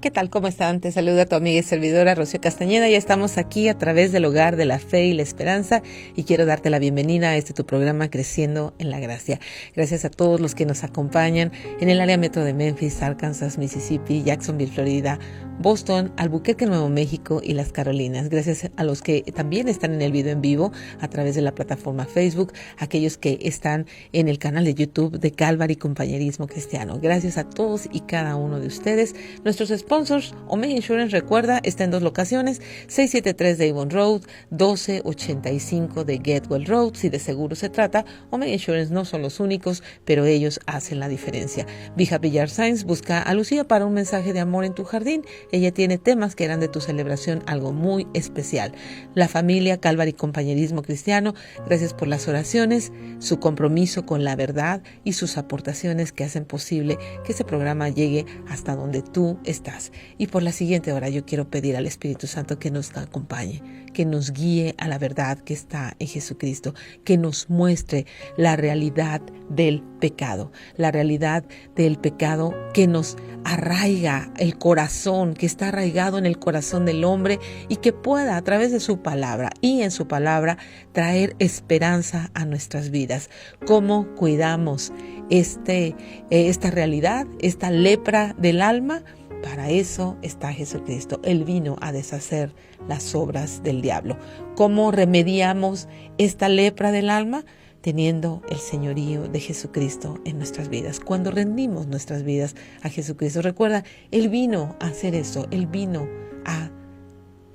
¿Qué tal? ¿Cómo están? Te saluda tu amiga y servidora Rocío Castañeda. Ya estamos aquí a través del Hogar de la Fe y la Esperanza y quiero darte la bienvenida a tu programa Creciendo en la Gracia. Gracias a todos los que nos acompañan en el área metro de Memphis, Arkansas, Mississippi, Jacksonville, Florida, Boston, Albuquerque, Nuevo México y las Carolinas. Gracias a los que también están en el video en vivo a través de la plataforma Facebook, aquellos que están en el canal de YouTube de Calvary Compañerismo Cristiano. Gracias a todos y cada uno de ustedes. Nuestros sponsors, Omega Insurance, recuerda, está en dos locaciones, 673 de Avon Road, 1285 de Getwell Road. Si de seguro se trata, Omega Insurance no son los únicos, pero ellos hacen la diferencia. Be Happy Yard Signs, busca a Lucía para un mensaje de amor en tu jardín. Ella tiene temas que harán de tu celebración algo muy especial. La familia Calvary Compañerismo Cristiano, gracias por las oraciones, su compromiso con la verdad y sus aportaciones que hacen posible que este programa llegue hasta donde tú estás. Y por la siguiente hora yo quiero pedir al Espíritu Santo que nos acompañe, que nos guíe a la verdad que está en Jesucristo, que nos muestre la realidad del pecado, la realidad del pecado que nos arraiga el corazón, que está arraigado en el corazón del hombre y que pueda a través de su palabra y en su palabra traer esperanza a nuestras vidas. ¿Cómo cuidamos esta realidad, esta lepra del alma? Para eso está Jesucristo. Él vino a deshacer las obras del diablo. ¿Cómo remediamos esta lepra del alma? Teniendo el señorío de Jesucristo en nuestras vidas. Cuando rendimos nuestras vidas a Jesucristo. Recuerda, Él vino a hacer eso. Él vino a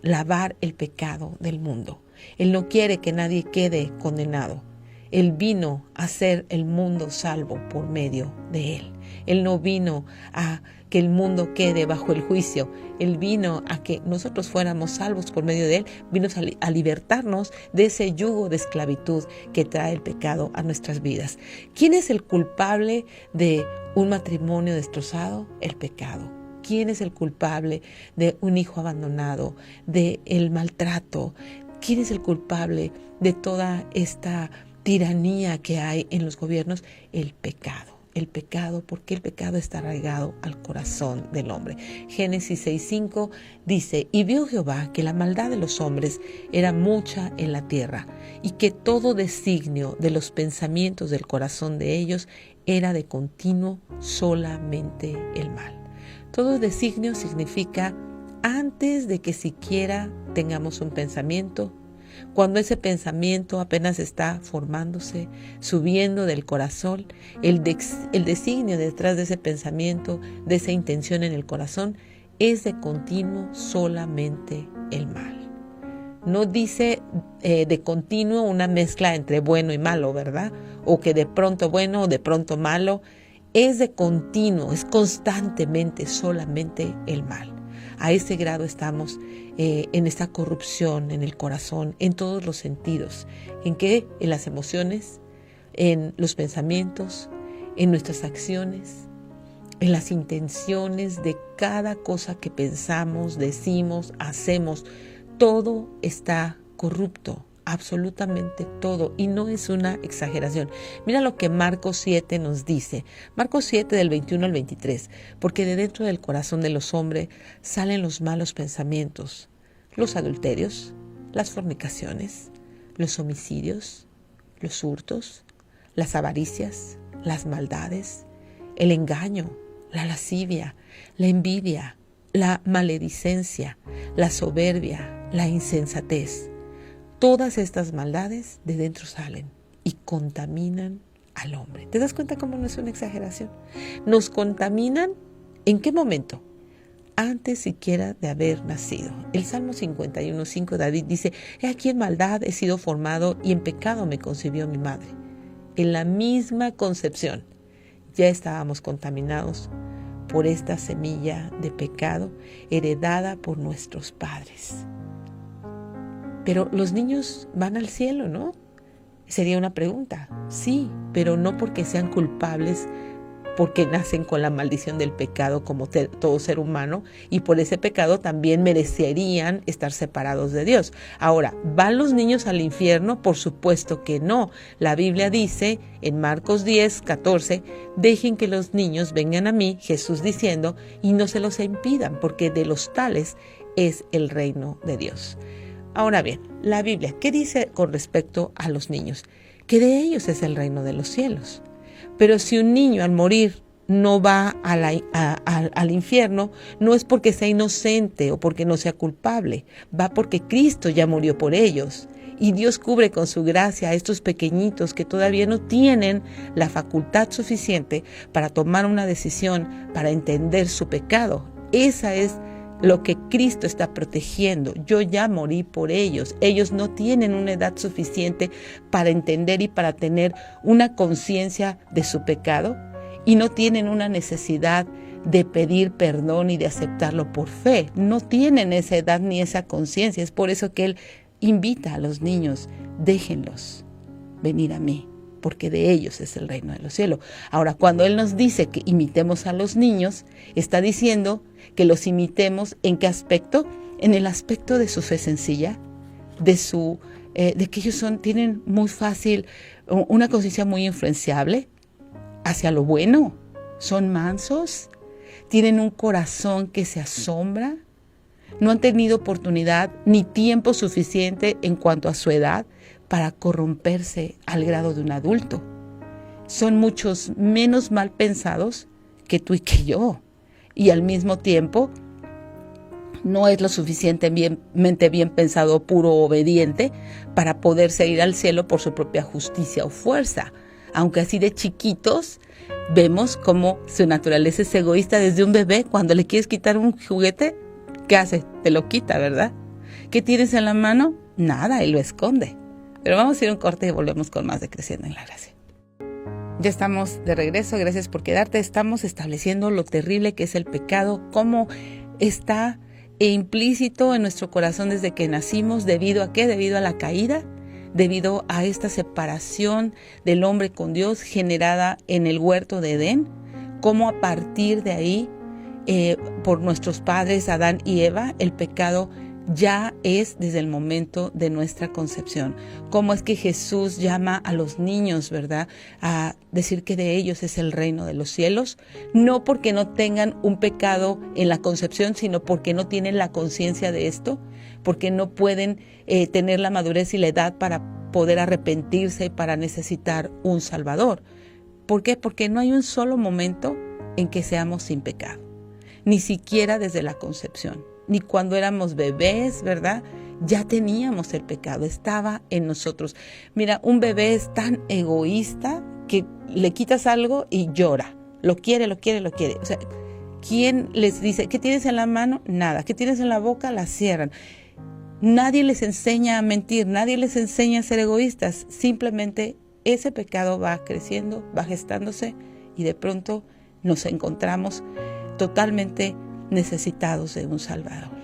lavar el pecado del mundo. Él no quiere que nadie quede condenado. Él vino a hacer el mundo salvo por medio de Él. Él no vino a que el mundo quede bajo el juicio. Él vino a que nosotros fuéramos salvos por medio de Él. Vino a libertarnos de ese yugo de esclavitud que trae el pecado a nuestras vidas. ¿Quién es el culpable de un matrimonio destrozado? El pecado. ¿Quién es el culpable de un hijo abandonado, de el maltrato? ¿Quién es el culpable de toda esta tiranía que hay en los gobiernos? El pecado. El pecado, porque el pecado está arraigado al corazón del hombre. Génesis 6:5 dice: y vio Jehová que la maldad de los hombres era mucha en la tierra, y que todo designio de los pensamientos del corazón de ellos era de continuo solamente el mal. Todo designio significa antes de que siquiera tengamos un pensamiento, cuando ese pensamiento apenas está formándose, subiendo del corazón, el designio detrás de ese pensamiento, de esa intención en el corazón, es de continuo solamente el mal. No dice de continuo una mezcla entre bueno y malo, ¿verdad? O que de pronto bueno o de pronto malo. Es de continuo, es constantemente solamente el mal. A ese grado estamos en esta corrupción en el corazón, en todos los sentidos. ¿En qué? En las emociones, en los pensamientos, en nuestras acciones, en las intenciones de cada cosa que pensamos, decimos, hacemos. Todo está corrupto. Absolutamente todo, y no es una exageración. Mira lo que Marcos 7 nos dice. Marcos 7 del 21 al 23. Porque de dentro del corazón de los hombres salen los malos pensamientos, los adulterios, las fornicaciones, los homicidios, los hurtos, las avaricias, las maldades, el engaño, la lascivia, la envidia, la maledicencia, la soberbia, la insensatez. Todas estas maldades de dentro salen y contaminan al hombre. ¿Te das cuenta cómo no es una exageración? Nos contaminan, ¿en qué momento? Antes siquiera de haber nacido. El Salmo 51:5, David dice: he aquí en maldad he sido formado y en pecado me concibió mi madre. En la misma concepción ya estábamos contaminados por esta semilla de pecado heredada por nuestros padres. Pero los niños van al cielo, ¿no? Sería una pregunta. Sí, pero no porque sean culpables porque nacen con la maldición del pecado como todo ser humano, y por ese pecado también merecerían estar separados de Dios. Ahora, ¿van los niños al infierno? Por supuesto que no. La Biblia dice en Marcos 10:14, dejen que los niños vengan a mí, Jesús diciendo, y no se los impidan, porque de los tales es el reino de Dios. Ahora bien, la Biblia, ¿qué dice con respecto a los niños? Que de ellos es el reino de los cielos. Pero si un niño al morir no va al infierno, no es porque sea inocente o porque no sea culpable, va porque Cristo ya murió por ellos. Y Dios cubre con su gracia a estos pequeñitos que todavía no tienen la facultad suficiente para tomar una decisión, para entender su pecado. Esa es lo que Cristo está protegiendo. Yo ya morí por ellos. Ellos no tienen una edad suficiente para entender y para tener una conciencia de su pecado, y no tienen una necesidad de pedir perdón y de aceptarlo por fe. No tienen esa edad ni esa conciencia. Es por eso que Él invita a los niños, déjenlos venir a mí, porque de ellos es el reino de los cielos. Ahora, cuando Él nos dice que imitemos a los niños, está diciendo que los imitemos ¿en qué aspecto? En el aspecto de su fe sencilla, de que ellos tienen muy fácil una conciencia muy influenciable hacia lo bueno, son mansos, tienen un corazón que se asombra, no han tenido oportunidad ni tiempo suficiente en cuanto a su edad para corromperse al grado de un adulto. Son muchos menos mal pensados que tú y que yo. Y al mismo tiempo, no es lo suficientemente bien pensado, puro obediente, para poderse ir al cielo por su propia justicia o fuerza. Aunque así de chiquitos, vemos cómo su naturaleza es egoísta desde un bebé. Cuando le quieres quitar un juguete, ¿qué hace? Te lo quita, ¿verdad? ¿Qué tienes en la mano? Nada, y lo esconde. Pero vamos a ir a un corte y volvemos con más de Creciendo en la Gracia. Ya estamos de regreso, gracias por quedarte. Estamos estableciendo lo terrible que es el pecado, cómo está implícito en nuestro corazón desde que nacimos. ¿Debido a qué? Debido a la caída, debido a esta separación del hombre con Dios generada en el huerto de Edén. Cómo a partir de ahí, por nuestros padres Adán y Eva, el pecado ya es desde el momento de nuestra concepción. Cómo es que Jesús llama a los niños, ¿verdad?, a decir que de ellos es el reino de los cielos, no porque no tengan un pecado en la concepción, sino porque no tienen la conciencia de esto, porque no pueden tener la madurez y la edad para poder arrepentirse y para necesitar un Salvador. ¿Por qué? Porque no hay un solo momento en que seamos sin pecado, ni siquiera desde la concepción. Ni cuando éramos bebés, ¿verdad? Ya teníamos el pecado, estaba en nosotros. Mira, un bebé es tan egoísta que le quitas algo y llora. Lo quiere, lo quiere, lo quiere. O sea, ¿quién les dice, qué tienes en la mano? Nada. ¿Qué tienes en la boca? La cierran. Nadie les enseña a mentir, nadie les enseña a ser egoístas. Simplemente ese pecado va creciendo, va gestándose, y de pronto nos encontramos totalmente necesitados de un Salvador.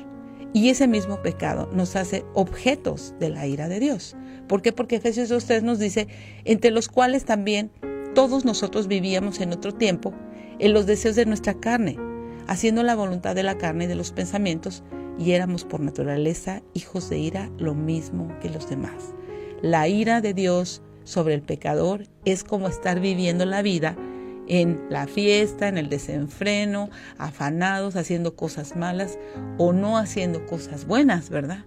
Y ese mismo pecado nos hace objetos de la ira de Dios. ¿Por qué? Porque Efesios 2:3 nos dice, entre los cuales también todos nosotros vivíamos en otro tiempo en los deseos de nuestra carne, haciendo la voluntad de la carne y de los pensamientos, y éramos por naturaleza hijos de ira, lo mismo que los demás. La ira de Dios sobre el pecador es como estar viviendo la vida en la fiesta, en el desenfreno, afanados, haciendo cosas malas o no haciendo cosas buenas, ¿verdad?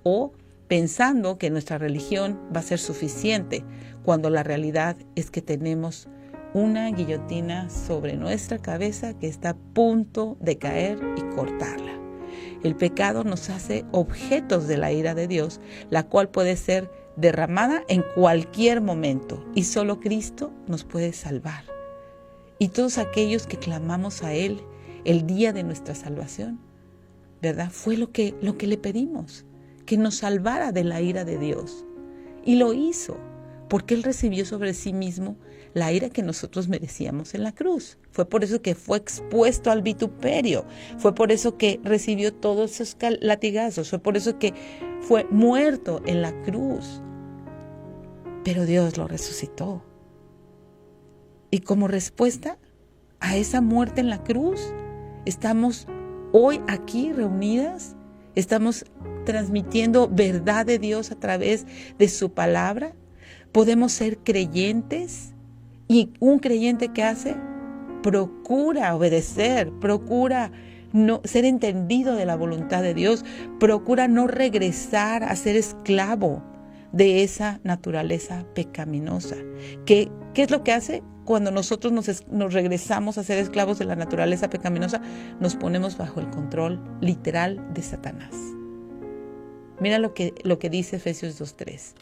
O pensando que nuestra religión va a ser suficiente, cuando la realidad es que tenemos una guillotina sobre nuestra cabeza que está a punto de caer y cortarla. El pecado nos hace objetos de la ira de Dios, la cual puede ser derramada en cualquier momento, y solo Cristo nos puede salvar. Y todos aquellos que clamamos a Él el día de nuestra salvación, ¿verdad? Fue lo que le pedimos, que nos salvara de la ira de Dios. Y lo hizo, porque Él recibió sobre sí mismo la ira que nosotros merecíamos en la cruz. Fue por eso que fue expuesto al vituperio, fue por eso que recibió todos esos latigazos, fue por eso que fue muerto en la cruz. Pero Dios lo resucitó. Y como respuesta, a esa muerte en la cruz. Estamos hoy aquí reunidas, estamos transmitiendo verdad de Dios a través de su palabra. Podemos ser creyentes, y un creyente que hace, procura obedecer, procura no ser entendido de la voluntad de Dios, procura no regresar a ser esclavo de esa naturaleza pecaminosa. ¿Qué es lo que hace? Cuando nosotros nos regresamos a ser esclavos de la naturaleza pecaminosa, nos ponemos bajo el control literal de Satanás. Mira lo que dice Efesios 2:3.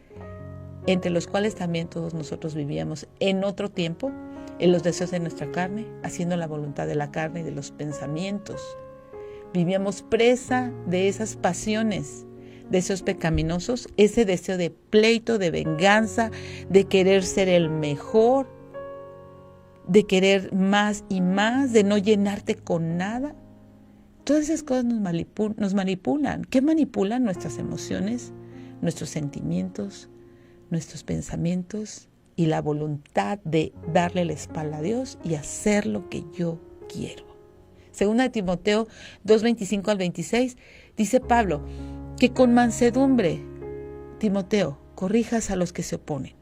Entre los cuales también todos nosotros vivíamos en otro tiempo, en los deseos de nuestra carne, haciendo la voluntad de la carne y de los pensamientos. Vivíamos presa de esas pasiones, deseos pecaminosos, ese deseo de pleito, de venganza, de querer ser el mejor, de querer más y más, de no llenarte con nada. Todas esas cosas nos manipulan. ¿Qué manipulan? Nuestras emociones, nuestros sentimientos, nuestros pensamientos y la voluntad de darle la espalda a Dios y hacer lo que yo quiero. Segunda de Timoteo 2:25 al 26, dice Pablo que con mansedumbre, Timoteo, corrijas a los que se oponen,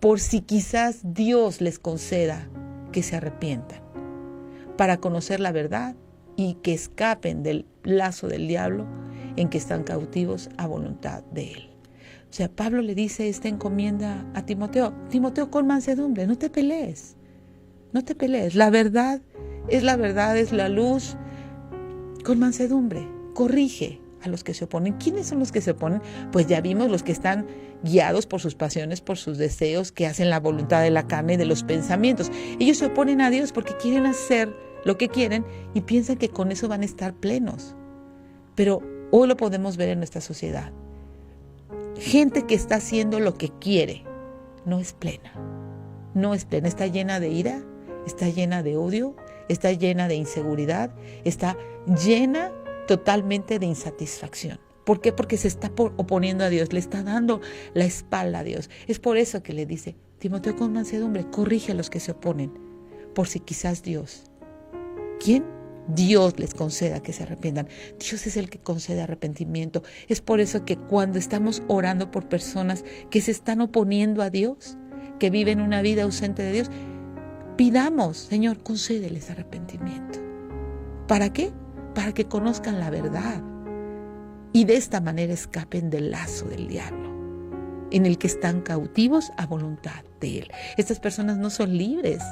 por si quizás Dios les conceda que se arrepientan, para conocer la verdad y que escapen del lazo del diablo en que están cautivos a voluntad de él. O sea, Pablo le dice esta encomienda a Timoteo. Timoteo, con mansedumbre, no te pelees. No te pelees. La verdad, es la luz. Con mansedumbre, corrige a los que se oponen. ¿Quiénes son los que se oponen? Pues ya vimos los que están guiados por sus pasiones, por sus deseos, que hacen la voluntad de la carne y de los pensamientos. Ellos se oponen a Dios porque quieren hacer lo que quieren y piensan que con eso van a estar plenos. Pero hoy lo podemos ver en nuestra sociedad. Gente que está haciendo lo que quiere no es plena. No es plena. Está llena de ira, está llena de odio, está llena de inseguridad, está llena totalmente de insatisfacción. ¿Por qué? Porque se está oponiendo a Dios, le está dando la espalda a Dios. Es por eso que le dice, Timoteo, con mansedumbre, corrige a los que se oponen, por si quizás Dios. ¿Quién? Dios les conceda que se arrepientan. Dios es el que concede arrepentimiento. Es por eso que cuando estamos orando por personas que se están oponiendo a Dios, que viven una vida ausente de Dios, pidamos, Señor, concédeles arrepentimiento. ¿Para qué? Para que conozcan la verdad y de esta manera escapen del lazo del diablo, en el que están cautivos a voluntad de Él. Estas personas no son libres,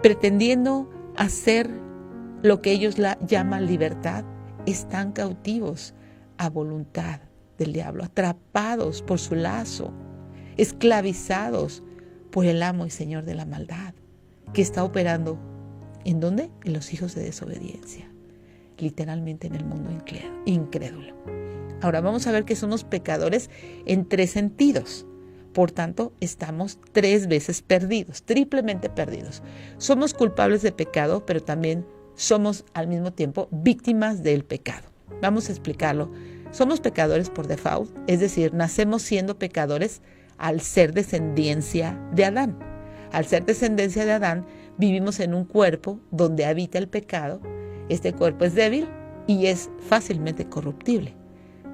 pretendiendo hacer lo que ellos llaman libertad, están cautivos a voluntad del diablo, atrapados por su lazo, esclavizados por el amo y señor de la maldad, que está operando, ¿en dónde? En los hijos de desobediencia, literalmente en el mundo incrédulo. Ahora vamos a ver que somos pecadores en 3 sentidos. Por tanto, estamos 3 veces perdidos, triplemente perdidos. Somos culpables de pecado, pero también somos al mismo tiempo víctimas del pecado. Vamos a explicarlo. Somos pecadores por default, es decir, nacemos siendo pecadores al ser descendencia de Adán. Al ser descendencia de Adán, vivimos en un cuerpo donde habita el pecado. Este cuerpo es débil y es fácilmente corruptible,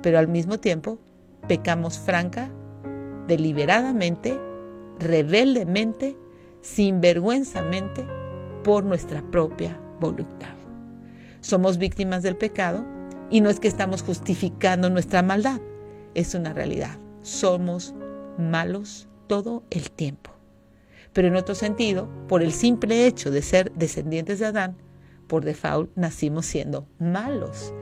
pero al mismo tiempo pecamos franca, deliberadamente, rebeldemente, sinvergüenzamente, por nuestra propia voluntad. Somos víctimas del pecado y no es que estamos justificando nuestra maldad, es una realidad. Somos malos todo el tiempo. Pero en otro sentido, por el simple hecho de ser descendientes de Adán, por default nacimos siendo malos.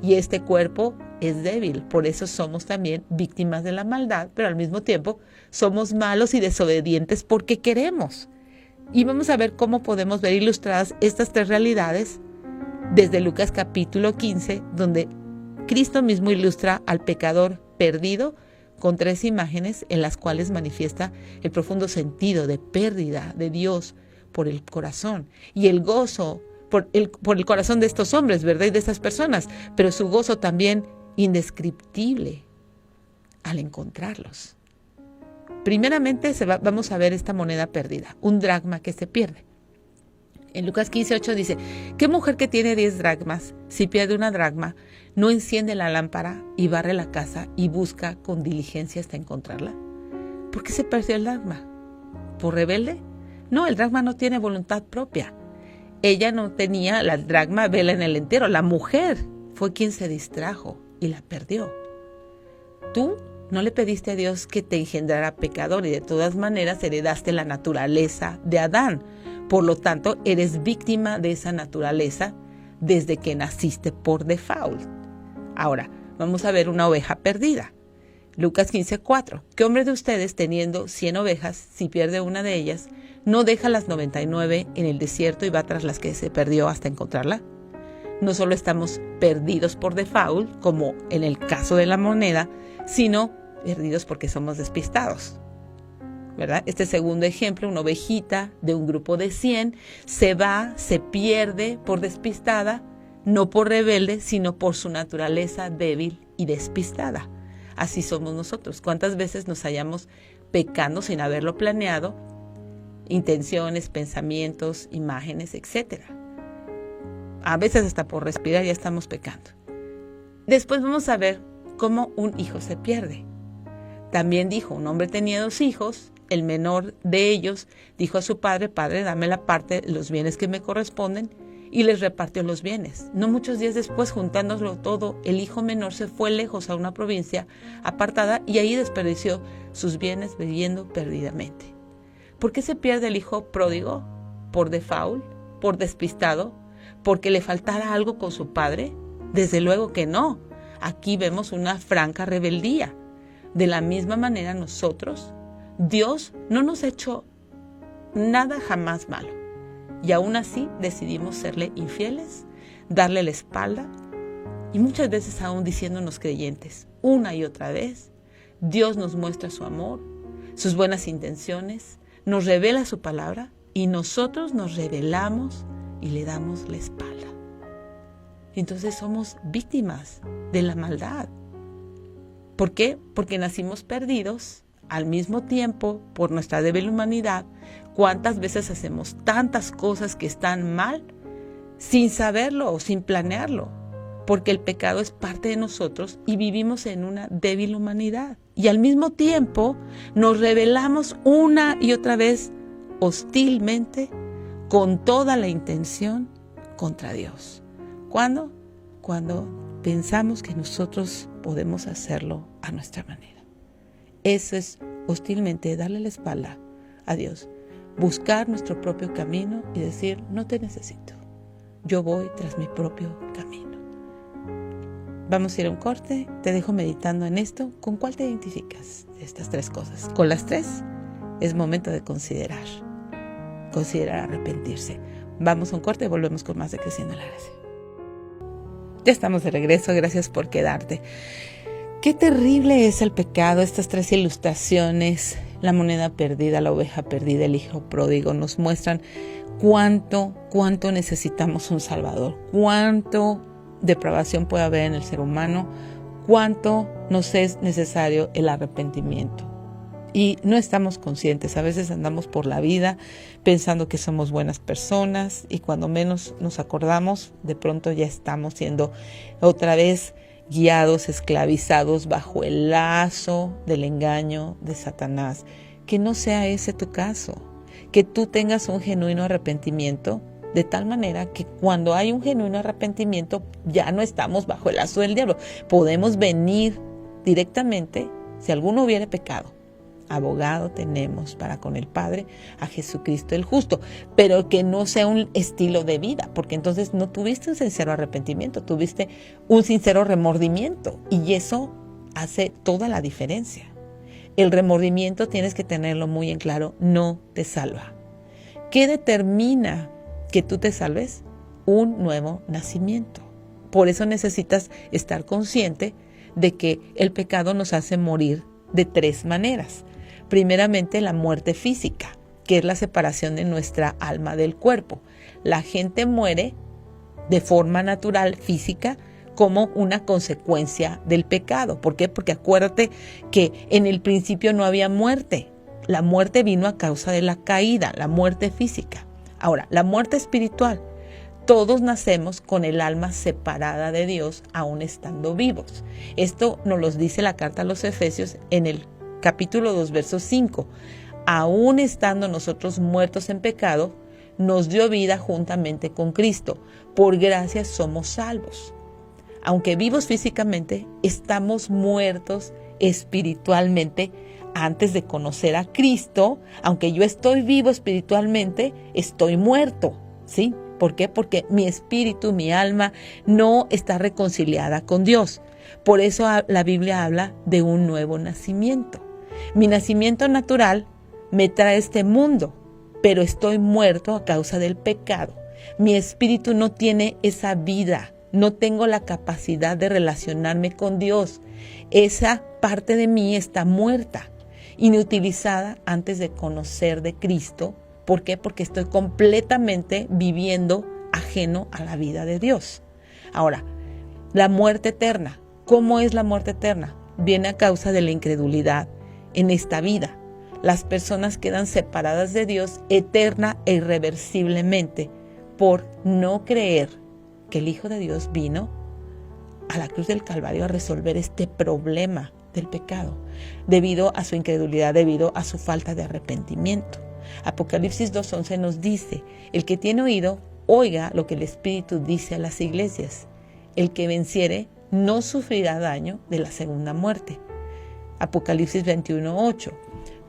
Y este cuerpo es débil, por eso somos también víctimas de la maldad, pero al mismo tiempo somos malos y desobedientes porque queremos. Y vamos a ver cómo podemos ver ilustradas estas 3 realidades desde Lucas capítulo 15, donde Cristo mismo ilustra al pecador perdido con 3 imágenes en las cuales manifiesta el profundo sentido de pérdida de Dios por el corazón y el gozo por el corazón de estos hombres, ¿verdad? Y de estas personas, pero su gozo también indescriptible al encontrarlos. Primeramente vamos a ver esta moneda perdida, un dracma que se pierde. En Lucas 15:8 dice, ¿qué mujer que tiene 10 dracmas, si pierde una dracma, no enciende la lámpara y barre la casa y busca con diligencia hasta encontrarla? ¿Por qué se perdió el dracma? ¿Por rebelde? No, el dracma no tiene voluntad propia. Ella no tenía la dracma vela en el entero. La mujer fue quien se distrajo y la perdió. Tú no le pediste a Dios que te engendrara pecador y de todas maneras heredaste la naturaleza de Adán. Por lo tanto, eres víctima de esa naturaleza desde que naciste por default. Ahora, vamos a ver una oveja perdida. Lucas 15:4. ¿Qué hombre de ustedes, teniendo 100 ovejas, si pierde una de ellas, no deja las 99 en el desierto y va tras las que se perdió hasta encontrarla? No solo estamos perdidos por default, como en el caso de la moneda, sino perdidos porque somos despistados, ¿verdad? Este segundo ejemplo, una ovejita de un grupo de 100 se pierde por despistada, no por rebelde, sino por su naturaleza débil y despistada. Así somos nosotros. ¿Cuántas veces nos hallamos pecando sin haberlo planeado? Intenciones, pensamientos, imágenes, etcétera. A veces hasta por respirar ya estamos pecando. Después vamos a ver cómo un hijo se pierde. También dijo, un hombre tenía 2 hijos, el menor de ellos dijo a su padre, padre, dame la parte de los bienes que me corresponden, y les repartió los bienes. No muchos días después, juntándolo todo, el hijo menor se fue lejos a una provincia apartada y ahí desperdició sus bienes viviendo perdidamente. ¿Por qué se pierde el hijo pródigo? ¿Por default? ¿Por despistado? ¿Porque le faltara algo con su padre? Desde luego que no. Aquí vemos una franca rebeldía. De la misma manera nosotros, Dios no nos ha hecho nada jamás malo. Y aún así decidimos serle infieles, darle la espalda y muchas veces aún diciéndonos creyentes. Una y otra vez, Dios nos muestra su amor, sus buenas intenciones, nos revela su palabra y nosotros nos rebelamos y le damos la espalda. Entonces somos víctimas de la maldad. ¿Por qué? Porque nacimos perdidos. Al mismo tiempo, por nuestra débil humanidad, ¿cuántas veces hacemos tantas cosas que están mal sin saberlo o sin planearlo? Porque el pecado es parte de nosotros y vivimos en una débil humanidad. Y al mismo tiempo nos rebelamos una y otra vez hostilmente con toda la intención contra Dios. ¿Cuándo? Cuando pensamos que nosotros podemos hacerlo a nuestra manera. Eso es hostilmente darle la espalda a Dios, buscar nuestro propio camino y decir, no te necesito, yo voy tras mi propio camino. Vamos a ir a un corte, te dejo meditando en esto. ¿Con cuál te identificas de estas 3 cosas? Con las 3 es momento de considerar arrepentirse. Vamos a un corte y volvemos con más de Creciendo en la Gracia. Ya estamos de regreso, gracias por quedarte. Qué terrible es el pecado. Estas 3 ilustraciones, la moneda perdida, la oveja perdida, el hijo pródigo, nos muestran cuánto necesitamos un Salvador, cuánto depravación puede haber en el ser humano, cuánto nos es necesario el arrepentimiento. Y no estamos conscientes, a veces andamos por la vida pensando que somos buenas personas y cuando menos nos acordamos, de pronto ya estamos siendo otra vez guiados, esclavizados bajo el lazo del engaño de Satanás. Que no sea ese tu caso, que tú tengas un genuino arrepentimiento, de tal manera que cuando hay un genuino arrepentimiento ya no estamos bajo el lazo del diablo. Podemos venir directamente, si alguno hubiere pecado, abogado tenemos para con el Padre, a Jesucristo el justo, pero que no sea un estilo de vida, porque entonces no tuviste un sincero arrepentimiento, tuviste un sincero remordimiento y eso hace toda la diferencia. El remordimiento tienes que tenerlo muy en claro, no te salva. ¿Qué determina que tú te salves? Un nuevo nacimiento. Por eso necesitas estar consciente de que el pecado nos hace morir de 3 maneras. Primeramente, la muerte física, que es la separación de nuestra alma del cuerpo. La gente muere de forma natural, física, como una consecuencia del pecado. ¿Por qué? Porque acuérdate que en el principio no había muerte. La muerte vino a causa de la caída, la muerte física. Ahora, la muerte espiritual. Todos nacemos con el alma separada de Dios, aún estando vivos. Esto nos lo dice la carta a los Efesios en el capítulo 2, verso 5. Aún estando nosotros muertos en pecado, nos dio vida juntamente con Cristo. Por gracia somos salvos. Aunque vivos físicamente, estamos muertos espiritualmente antes de conocer a Cristo. Aunque yo estoy vivo espiritualmente, estoy muerto, ¿sí? ¿Por qué? Porque mi espíritu, mi alma, no está reconciliada con Dios. Por eso la Biblia habla de un nuevo nacimiento. Mi nacimiento natural me trae este mundo, pero estoy muerto a causa del pecado. Mi espíritu no tiene esa vida, no tengo la capacidad de relacionarme con Dios. Esa parte de mí está muerta, inutilizada antes de conocer de Cristo. ¿Por qué? Porque estoy completamente viviendo ajeno a la vida de Dios. Ahora, la muerte eterna. ¿Cómo es la muerte eterna? Viene a causa de la incredulidad en esta vida. Las personas quedan separadas de Dios eterna e irreversiblemente por no creer que el Hijo de Dios vino a la cruz del Calvario a resolver este problema del pecado, debido a su incredulidad, debido a su falta de arrepentimiento. Apocalipsis 2:11 nos dice: el que tiene oído, oiga lo que el Espíritu dice a las iglesias. El que venciere no sufrirá daño de la segunda muerte. Apocalipsis 21:8.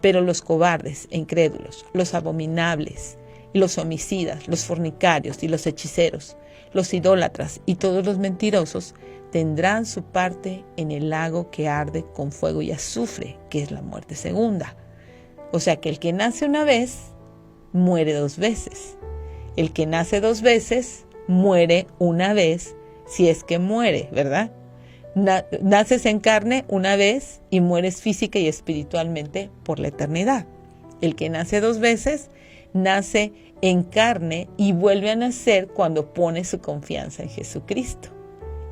Pero los cobardes e incrédulos, los abominables, los homicidas, los fornicarios y los hechiceros, los idólatras y todos los mentirosos tendrán su parte en el lago que arde con fuego y azufre, que es la muerte segunda. O sea que el que nace una vez, muere dos veces. El que nace dos veces, muere una vez, si es que muere, ¿verdad? Naces en carne una vez y mueres física y espiritualmente por la eternidad. El que nace dos veces, nace en carne y vuelve a nacer cuando pone su confianza en Jesucristo,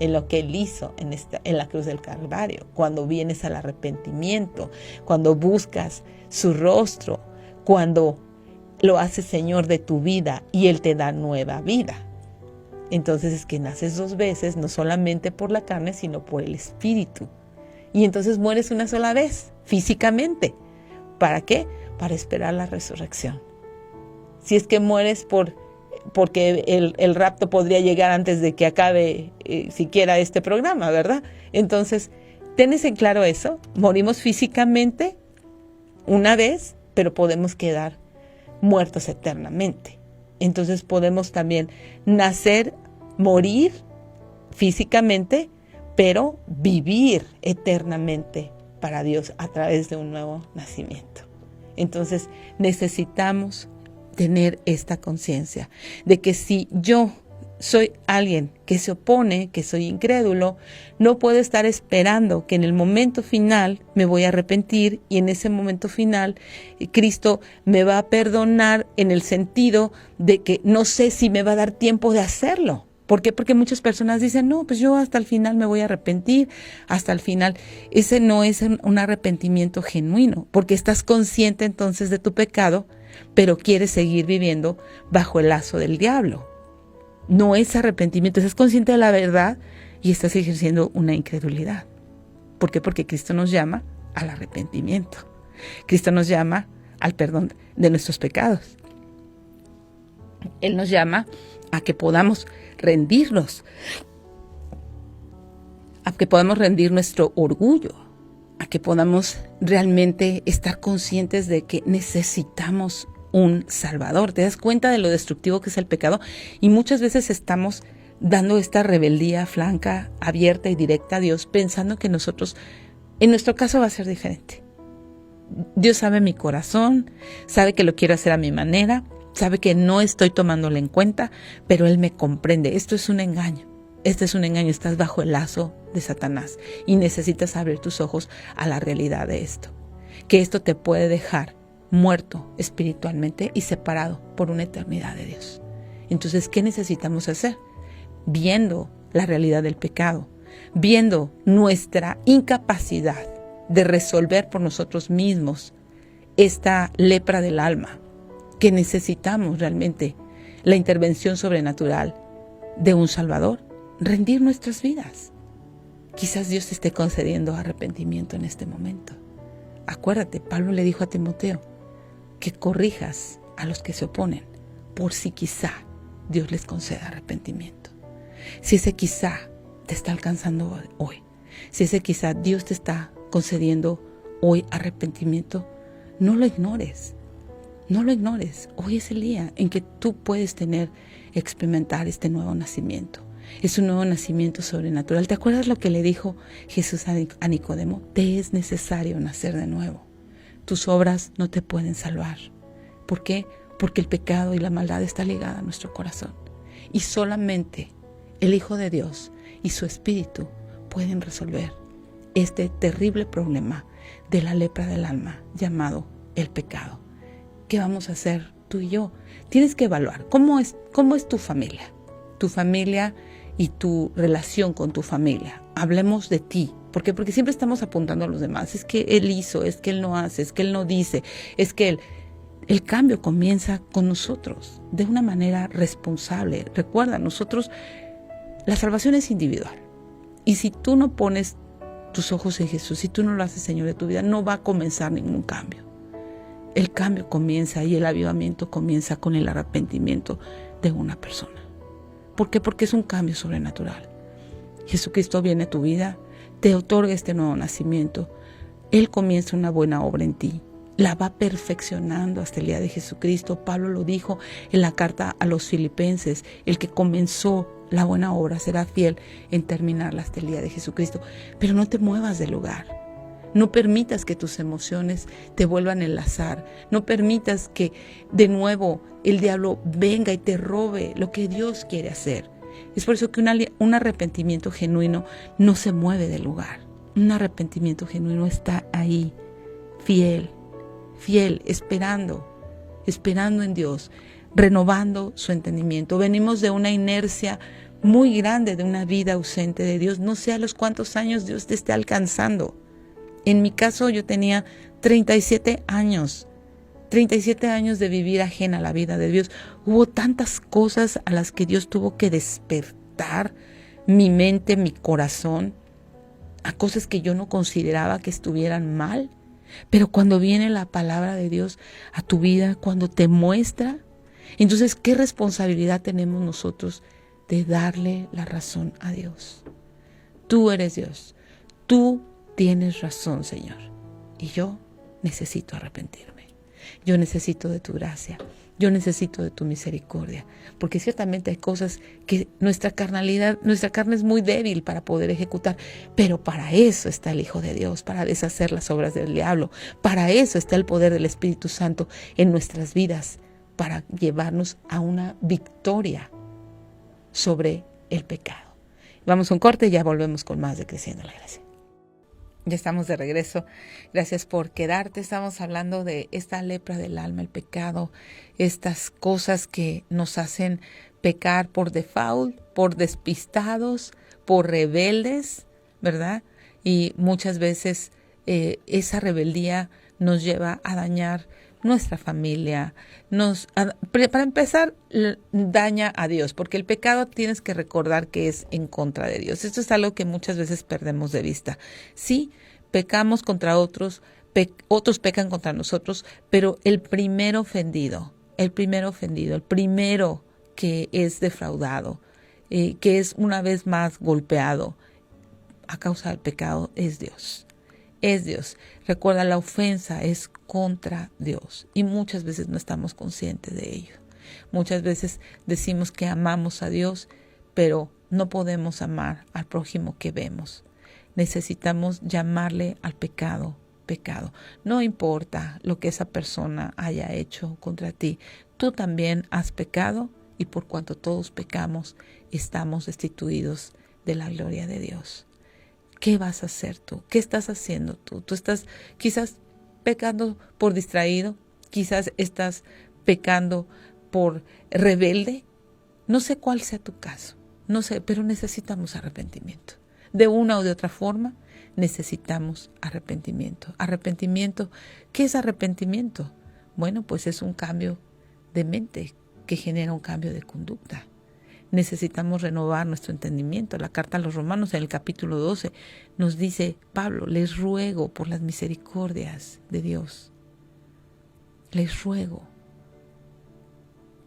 en lo que Él hizo en la cruz del Calvario, cuando vienes al arrepentimiento, cuando buscas su rostro, cuando lo haces Señor de tu vida y Él te da nueva vida. Entonces es que naces dos veces, no solamente por la carne, sino por el Espíritu. Y entonces mueres una sola vez, físicamente. ¿Para qué? Para esperar la resurrección. Si es que mueres porque el rapto podría llegar antes de que acabe siquiera este programa, ¿verdad? Entonces, ¿tienes en claro eso? Morimos físicamente una vez, pero podemos quedar muertos eternamente. Entonces podemos también nacer, morir físicamente, pero vivir eternamente para Dios a través de un nuevo nacimiento. Entonces necesitamos tener esta conciencia de que si yo soy alguien que se opone, que soy incrédulo, no puedo estar esperando que en el momento final me voy a arrepentir y en ese momento final Cristo me va a perdonar, en el sentido de que no sé si me va a dar tiempo de hacerlo. ¿Por qué? Porque muchas personas dicen, no, pues yo hasta el final me voy a arrepentir, hasta el final. Ese no es un arrepentimiento genuino, porque estás consciente entonces de tu pecado, pero quieres seguir viviendo bajo el lazo del diablo. No es arrepentimiento, estás consciente de la verdad y estás ejerciendo una incredulidad. ¿Por qué? Porque Cristo nos llama al arrepentimiento. Cristo nos llama al perdón de nuestros pecados. Él nos llama a que podamos rendirnos, a que podamos rendir nuestro orgullo, a que podamos realmente estar conscientes de que necesitamos un Salvador. Te das cuenta de lo destructivo que es el pecado y muchas veces estamos dando esta rebeldía franca, abierta y directa a Dios, pensando que nosotros, en nuestro caso va a ser diferente. Dios sabe mi corazón, sabe que lo quiero hacer a mi manera, sabe que no estoy tomándolo en cuenta, pero Él me comprende. Esto es un engaño. Este es un engaño, estás bajo el lazo de Satanás y necesitas abrir tus ojos a la realidad de esto. Que esto te puede dejar muerto espiritualmente y separado por una eternidad de Dios. Entonces, ¿qué necesitamos hacer? Viendo la realidad del pecado, viendo nuestra incapacidad de resolver por nosotros mismos esta lepra del alma, que necesitamos realmente la intervención sobrenatural de un Salvador, rendir nuestras vidas. Quizás Dios te esté concediendo arrepentimiento en este momento. Acuérdate, Pablo le dijo a Timoteo que corrijas a los que se oponen, por si quizá Dios les conceda arrepentimiento. Si ese quizá te está alcanzando hoy, si ese quizá Dios te está concediendo hoy arrepentimiento, no lo ignores. No lo ignores. Hoy es el día en que tú puedes experimentar este nuevo nacimiento. Es un nuevo nacimiento sobrenatural. ¿Te acuerdas lo que le dijo Jesús a Nicodemo? Te es necesario nacer de nuevo. Tus obras no te pueden salvar. ¿Por qué? Porque el pecado y la maldad está ligada a nuestro corazón. Y solamente el Hijo de Dios y su Espíritu pueden resolver este terrible problema de la lepra del alma llamado el pecado. ¿Qué vamos a hacer tú y yo? Tienes que evaluar cómo es tu familia y tu relación con tu familia. Hablemos de ti. ¿Por qué? Porque siempre estamos apuntando a los demás. Es que él hizo, es que él no hace, es que él no dice, es que el cambio comienza con nosotros de una manera responsable. Recuerda, la salvación es individual. Y si tú no pones tus ojos en Jesús, si tú no lo haces Señor de tu vida, no va a comenzar ningún cambio. El cambio comienza y el avivamiento comienza con el arrepentimiento de una persona. ¿Por qué? Porque es un cambio sobrenatural. Jesucristo viene a tu vida, te otorga este nuevo nacimiento. Él comienza una buena obra en ti. La va perfeccionando hasta el día de Jesucristo. Pablo lo dijo en la carta a los Filipenses. El que comenzó la buena obra será fiel en terminarla hasta el día de Jesucristo. Pero no te muevas del lugar. No permitas que tus emociones te vuelvan a enlazar. No permitas que de nuevo el diablo venga y te robe lo que Dios quiere hacer. Es por eso que un arrepentimiento genuino no se mueve del lugar. Un arrepentimiento genuino está ahí, fiel, esperando en Dios, renovando su entendimiento. Venimos de una inercia muy grande, de una vida ausente de Dios. No sé a los cuántos años Dios te esté alcanzando. En mi caso yo tenía 37 años de vivir ajena a la vida de Dios. Hubo tantas cosas a las que Dios tuvo que despertar mi mente, mi corazón, a cosas que yo no consideraba que estuvieran mal. Pero cuando viene la palabra de Dios a tu vida, cuando te muestra, entonces, ¿qué responsabilidad tenemos nosotros de darle la razón a Dios? Tú eres Dios. Tú tienes razón, Señor. Y yo necesito arrepentirme. Yo necesito de tu gracia. Yo necesito de tu misericordia. Porque ciertamente hay cosas que nuestra carne es muy débil para poder ejecutar. Pero para eso está el Hijo de Dios, para deshacer las obras del diablo. Para eso está el poder del Espíritu Santo en nuestras vidas, para llevarnos a una victoria sobre el pecado. Vamos a un corte y ya volvemos con más de Creciendo en la Gracia. Ya estamos de regreso. Gracias por quedarte. Estamos hablando de esta lepra del alma, el pecado, estas cosas que nos hacen pecar por default, por despistados, por rebeldes, ¿verdad? Y muchas veces esa rebeldía nos lleva a dañar nuestra familia. Para empezar, daña a Dios, porque el pecado tienes que recordar que es en contra de Dios. Esto es algo que muchas veces perdemos de vista. Sí, pecamos contra otros, otros pecan contra nosotros, pero el primero ofendido, el primero que es defraudado, que es una vez más golpeado a causa del pecado, es Dios. Es Dios. Recuerda, la ofensa es contra Dios y muchas veces no estamos conscientes de ello. Muchas veces decimos que amamos a Dios, pero no podemos amar al prójimo que vemos. Necesitamos llamarle al pecado, pecado. No importa lo que esa persona haya hecho contra ti, tú también has pecado y por cuanto todos pecamos, estamos destituidos de la gloria de Dios. ¿Qué vas a hacer tú? ¿Qué estás haciendo tú? Tú estás quizás pecando por distraído, quizás estás pecando por rebelde. No sé cuál sea tu caso, no sé, pero necesitamos arrepentimiento. De una o de otra forma, necesitamos arrepentimiento. Arrepentimiento, ¿qué es arrepentimiento? Bueno, pues es un cambio de mente. que genera un cambio de conducta. Necesitamos renovar nuestro entendimiento. La carta a los Romanos en el capítulo 12 nos dice, Pablo, les ruego por las misericordias de Dios. Les ruego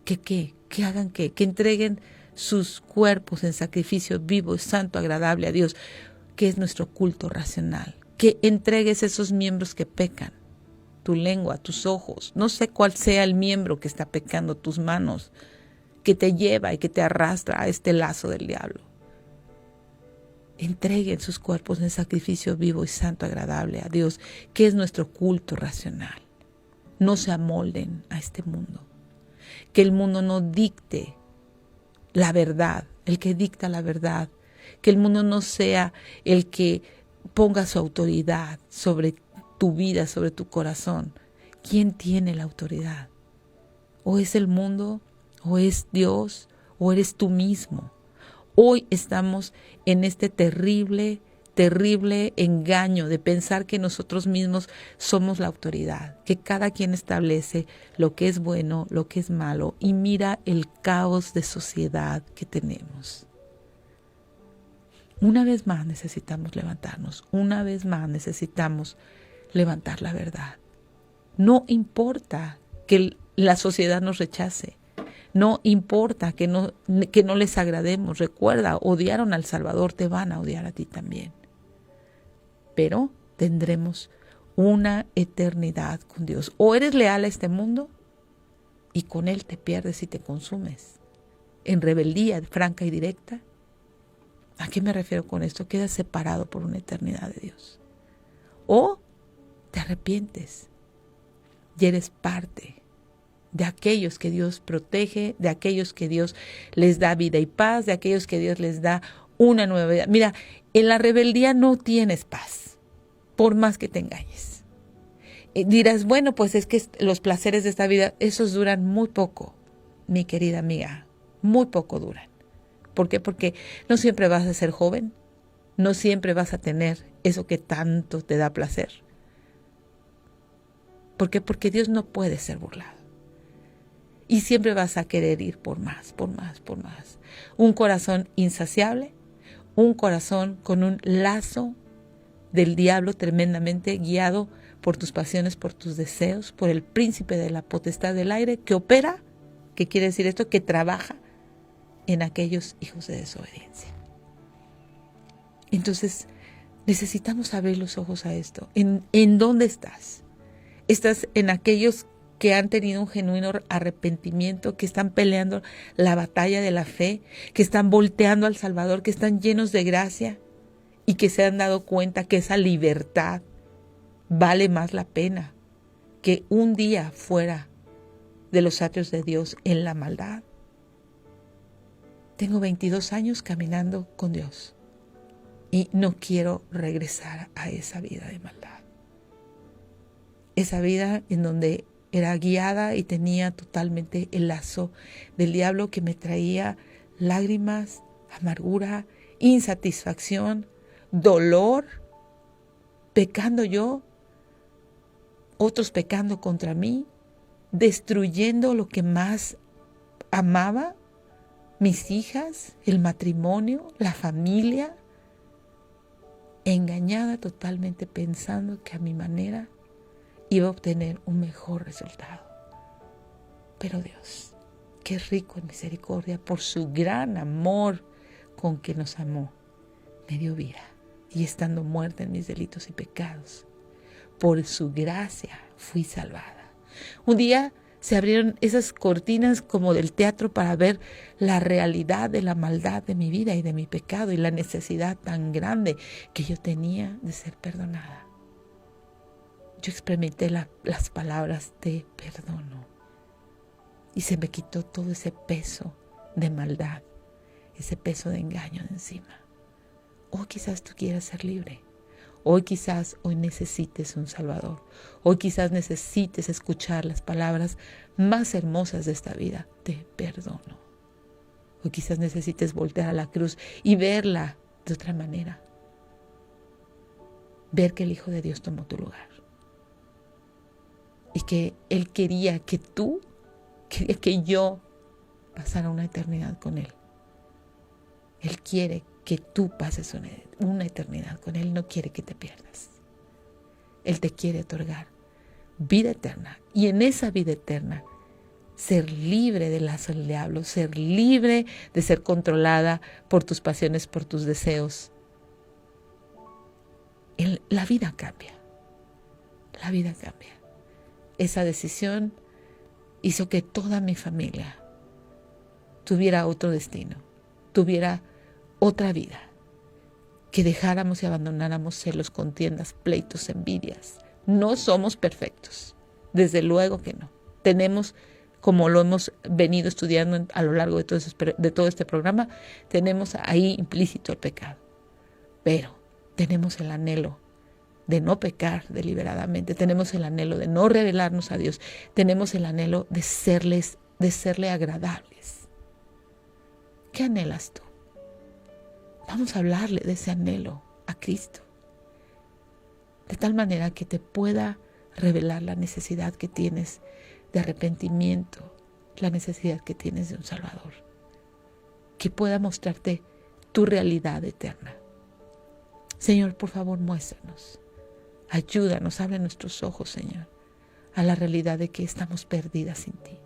que hagan que entreguen sus cuerpos en sacrificio vivo, santo, agradable a Dios, que es nuestro culto racional. Que entregues esos miembros que pecan, tu lengua, tus ojos, no sé cuál sea el miembro que está pecando, tus manos, que te lleva y que te arrastra a este lazo del diablo. Entreguen sus cuerpos en sacrificio vivo y santo, agradable a Dios, que es nuestro culto racional. No se amolden a este mundo. Que el mundo no dicte la verdad, el que dicta la verdad. Que el mundo no sea el que ponga su autoridad sobre tu vida, sobre tu corazón. ¿Quién tiene la autoridad? ¿O es el mundo? ¿O es Dios? ¿O eres tú mismo? Hoy estamos en este terrible engaño de pensar que nosotros mismos somos la autoridad, que cada quien establece lo que es bueno, lo que es malo, y mira el caos de sociedad que tenemos. Una vez más necesitamos levantarnos, una vez más necesitamos levantar la verdad. No importa que la sociedad nos rechace, no importa que no les agrademos. Recuerda, odiaron al Salvador, te van a odiar a ti también. Pero tendremos una eternidad con Dios. O eres leal a este mundo y con él te pierdes y te consumes en rebeldía franca y directa. ¿A qué me refiero con esto? Quedas separado por una eternidad de Dios. O te arrepientes y eres parte de aquellos que Dios protege, de aquellos que Dios les da vida y paz, de aquellos que Dios les da una nueva vida. Mira, en la rebeldía no tienes paz, por más que te engañes. Dirás, bueno, pues es que los placeres de esta vida, esos duran muy poco, mi querida amiga, muy poco duran. ¿Por qué? Porque no siempre vas a ser joven, no siempre vas a tener eso que tanto te da placer. ¿Por qué? Porque Dios no puede ser burlado. Y siempre vas a querer ir por más, por más, por más. Un corazón insaciable, un corazón con un lazo del diablo tremendamente guiado por tus pasiones, por tus deseos, por el príncipe de la potestad del aire que opera, ¿qué quiere decir esto? Que trabaja en aquellos hijos de desobediencia. Entonces, necesitamos abrir los ojos a esto. ¿En dónde estás? ¿Estás en aquellos que han tenido un genuino arrepentimiento, que están peleando la batalla de la fe, que están volteando al Salvador, que están llenos de gracia y que se han dado cuenta que esa libertad vale más la pena que un día fuera de los atrios de Dios en la maldad? Tengo 22 años caminando con Dios y no quiero regresar a esa vida de maldad. Esa vida en donde era guiada y tenía totalmente el lazo del diablo que me traía lágrimas, amargura, insatisfacción, dolor, pecando yo, otros pecando contra mí, destruyendo lo que más amaba, mis hijas, el matrimonio, la familia, engañada totalmente pensando que a mi manera iba a obtener un mejor resultado. Pero Dios, que es rico en misericordia, por su gran amor con que nos amó, me dio vida. Y estando muerta en mis delitos y pecados, por su gracia fui salvada. Un día se abrieron esas cortinas como del teatro para ver la realidad de la maldad de mi vida y de mi pecado y la necesidad tan grande que yo tenía de ser perdonada. Yo experimenté las palabras "te perdono" y se me quitó todo ese peso de maldad, ese peso de engaño de encima. O quizás tú quieras ser libre. Hoy necesites un Salvador. Hoy quizás necesites escuchar las palabras más hermosas de esta vida. Te perdono. Hoy quizás necesites voltear a la cruz y verla de otra manera. Ver que el Hijo de Dios tomó tu lugar. Y que Él quería que yo pasar una eternidad con Él. Él quiere que tú pases una eternidad con Él, no quiere que te pierdas. Él te quiere otorgar vida eterna, y en esa vida eterna ser libre del lazo del diablo, ser libre de ser controlada por tus pasiones, por tus deseos. La vida cambia. La vida cambia. Esa decisión hizo que toda mi familia tuviera otro destino, tuviera otra vida, que dejáramos y abandonáramos celos, contiendas, pleitos, envidias. No somos perfectos, desde luego que no. Tenemos, como lo hemos venido estudiando a lo largo de todo este programa, tenemos ahí implícito el pecado. Pero tenemos el anhelo de no pecar deliberadamente, tenemos el anhelo de no rebelarnos a Dios, tenemos el anhelo de serle agradables. ¿Qué anhelas tú? Vamos a hablarle de ese anhelo a Cristo, de tal manera que te pueda revelar la necesidad que tienes de arrepentimiento, la necesidad que tienes de un Salvador, que pueda mostrarte tu realidad eterna. Señor, por favor, muéstranos, ayúdanos, abre nuestros ojos, Señor, a la realidad de que estamos perdidas sin ti.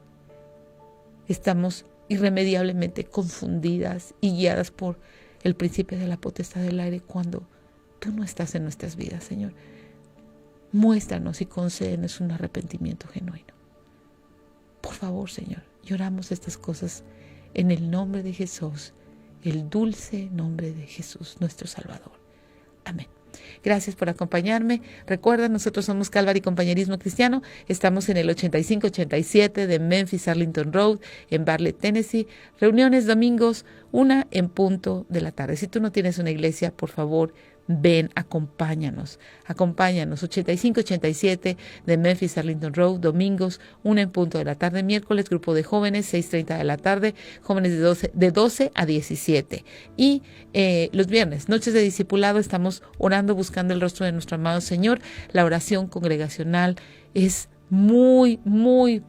Estamos irremediablemente confundidas y guiadas por el principio de la potestad del aire cuando tú no estás en nuestras vidas, Señor. Muéstranos y concédenos un arrepentimiento genuino. Por favor, Señor, lloramos estas cosas en el nombre de Jesús, el dulce nombre de Jesús, nuestro Salvador. Amén. Gracias por acompañarme. Recuerda, nosotros somos Calvary Compañerismo Cristiano. Estamos en el 8587 de Memphis Arlington Road, en Bartlett, Tennessee. Reuniones domingos, 1 en punto de la tarde. Si tú no tienes una iglesia, por favor, ven, acompáñanos. 8587 de Memphis Arlington Road, domingos, 1 en punto de la tarde. Miércoles, grupo de jóvenes, 6:30 de la tarde, jóvenes de 12 a 17. Y los viernes, noches de discipulado, estamos orando, buscando el rostro de nuestro amado Señor. La oración congregacional es muy, muy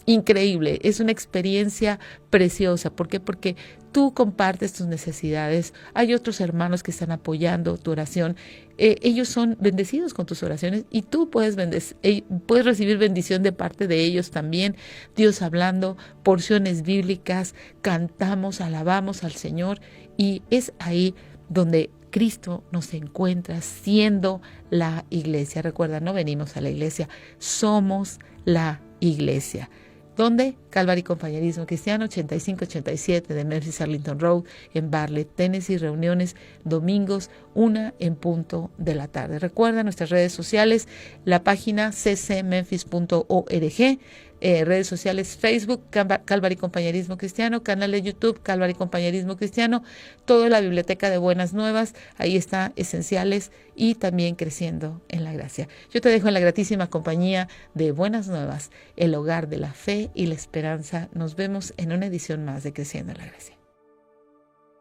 increíble. Es una experiencia preciosa. ¿Por qué? Porque tú compartes tus necesidades. Hay otros hermanos que están apoyando tu oración. Ellos son bendecidos con tus oraciones y tú puedes recibir bendición de parte de ellos también. Dios hablando, porciones bíblicas, cantamos, alabamos al Señor, y es ahí donde Cristo nos encuentra siendo la iglesia. Recuerda, no venimos a la iglesia, somos la iglesia. ¿Dónde? Calvary Compañerismo Cristiano, 8587 de Memphis Arlington Road, en Bartlett, Tennessee. Reuniones domingos, 1 en punto de la tarde. Recuerda nuestras redes sociales, la página ccmemphis.org, redes sociales Facebook, Calvary Compañerismo Cristiano, canal de YouTube, Calvary Compañerismo Cristiano, toda la biblioteca de Buenas Nuevas, ahí está, esenciales, y también Creciendo en la Gracia. Yo te dejo en la gratísima compañía de Buenas Nuevas, el hogar de la fe y la esperanza. Nos vemos en una edición más de Creciendo en la Gracia.